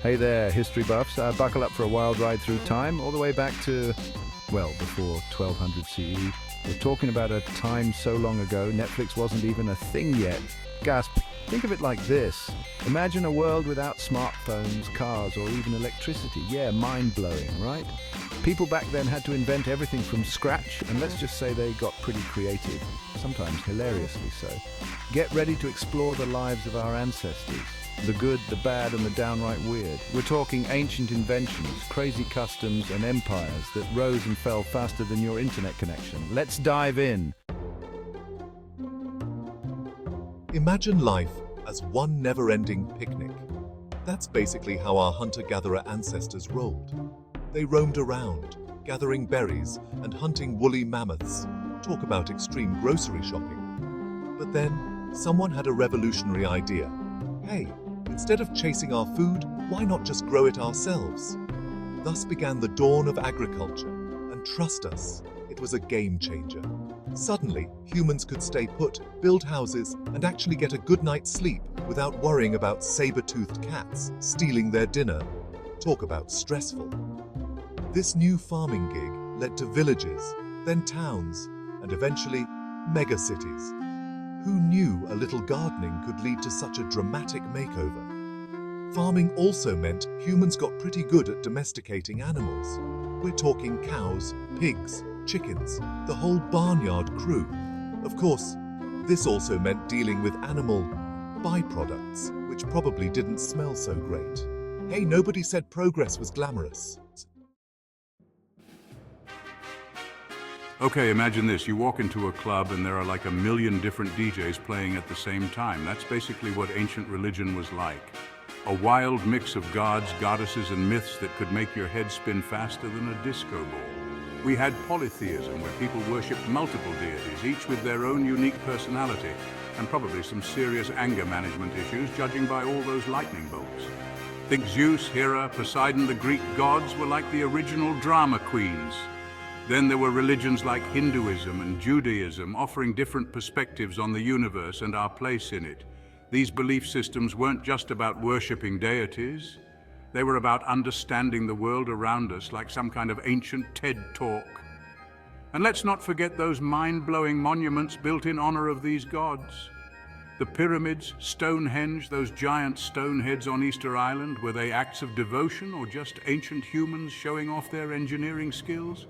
Hey there, history buffs. Buckle up for a wild ride through time, all the way back to, well, before 1200 CE. We're talking about a time so long ago, Netflix wasn't even a thing yet. Gasp. Think of it like this. Imagine a world without smartphones, cars, or even electricity. Yeah, mind-blowing, right? People back then had to invent everything from scratch, and let's just say they got pretty creative, sometimes hilariously so. Get ready to explore the lives of our ancestors. The good, the bad, and the downright weird. We're talking ancient inventions, crazy customs, and empires that rose and fell faster than your internet connection. Let's dive in. Imagine life as one never-ending picnic. That's basically how our hunter-gatherer ancestors rolled. They roamed around, gathering berries and hunting woolly mammoths. Talk about extreme grocery shopping. But then, someone had a revolutionary idea. Hey, instead of chasing our food, why not just grow it ourselves? Thus began the dawn of agriculture, and trust us, it was a game changer. Suddenly, humans could stay put, build houses, and actually get a good night's sleep without worrying about saber-toothed cats stealing their dinner. Talk about stressful. This new farming gig led to villages, then towns, and eventually megacities. Who knew a little gardening could lead to such a dramatic makeover? Farming also meant humans got pretty good at domesticating animals. We're talking cows, pigs, chickens, the whole barnyard crew. Of course, this also meant dealing with animal byproducts, which probably didn't smell so great. Hey, nobody said progress was glamorous. Okay, imagine this. You walk into a club and there are like a million different DJs playing at the same time. That's basically what ancient religion was like. A wild mix of gods, goddesses, and myths that could make your head spin faster than a disco ball. We had polytheism, where people worshipped multiple deities, each with their own unique personality, and probably some serious anger management issues, judging by all those lightning bolts. Think Zeus, Hera, Poseidon, the Greek gods were like the original drama queens. Then there were religions like Hinduism and Judaism, offering different perspectives on the universe and our place in it. These belief systems weren't just about worshipping deities. They were about understanding the world around us like some kind of ancient TED talk. And let's not forget those mind-blowing monuments built in honor of these gods. The pyramids, Stonehenge, those giant stone heads on Easter Island, were they acts of devotion or just ancient humans showing off their engineering skills?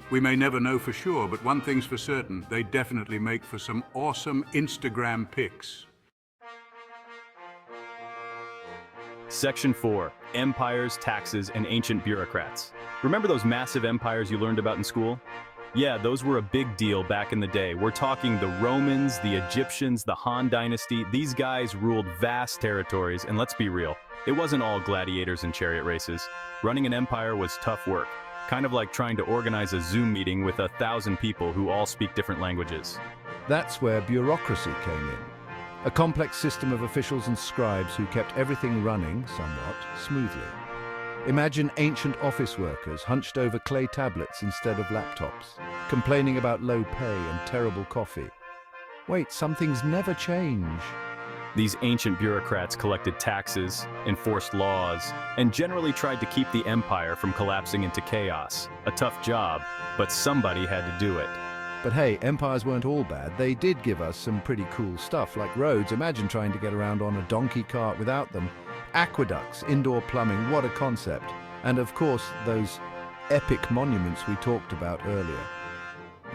We may never know for sure, but one thing's for certain, they definitely make for some awesome Instagram pics. Section 4. Empires, Taxes, and Ancient Bureaucrats. Remember those massive empires you learned about in school? Yeah, those were a big deal back in the day. We're talking the Romans, the Egyptians, the Han Dynasty. These guys ruled vast territories, and let's be real, it wasn't all gladiators and chariot races. Running an empire was tough work, kind of like trying to organize a Zoom meeting with 1,000 people who all speak different languages. That's where bureaucracy came in. A complex system of officials and scribes who kept everything running, somewhat, smoothly. Imagine ancient office workers hunched over clay tablets instead of laptops, complaining about low pay and terrible coffee. Wait, some things never change. These ancient bureaucrats collected taxes, enforced laws, and generally tried to keep the empire from collapsing into chaos. A tough job, but somebody had to do it. But hey, empires weren't all bad. They did give us some pretty cool stuff, like roads. Imagine trying to get around on a donkey cart without them. Aqueducts, indoor plumbing, what a concept. And of course, those epic monuments we talked about earlier.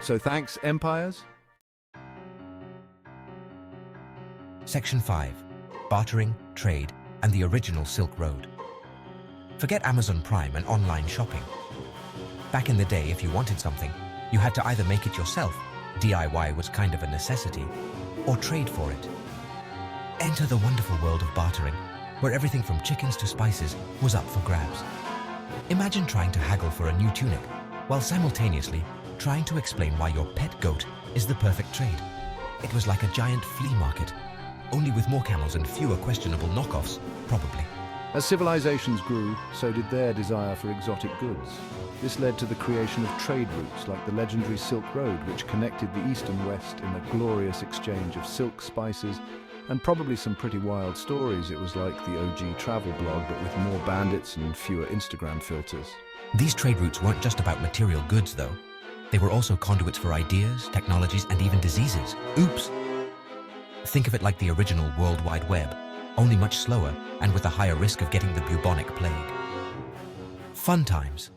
So thanks, empires. Section 5. Bartering, Trade, and the Original Silk Road. Forget Amazon Prime and online shopping. Back in the day, if you wanted something, you had to either make it yourself, DIY was kind of a necessity, or trade for it. Enter the wonderful world of bartering, where everything from chickens to spices was up for grabs. Imagine trying to haggle for a new tunic, while simultaneously trying to explain why your pet goat is the perfect trade. It was like a giant flea market, only with more camels and fewer questionable knockoffs, probably. As civilizations grew, so did their desire for exotic goods. This led to the creation of trade routes like the legendary Silk Road, which connected the East and West in a glorious exchange of silk, spices, And probably some pretty wild stories. It was like the OG travel blog, but with more bandits and fewer Instagram filters. These trade routes weren't just about material goods, though. They were also conduits for ideas, technologies, and even diseases. Oops! Think of it like the original World Wide Web, only much slower and with a higher risk of getting the bubonic plague. Fun times.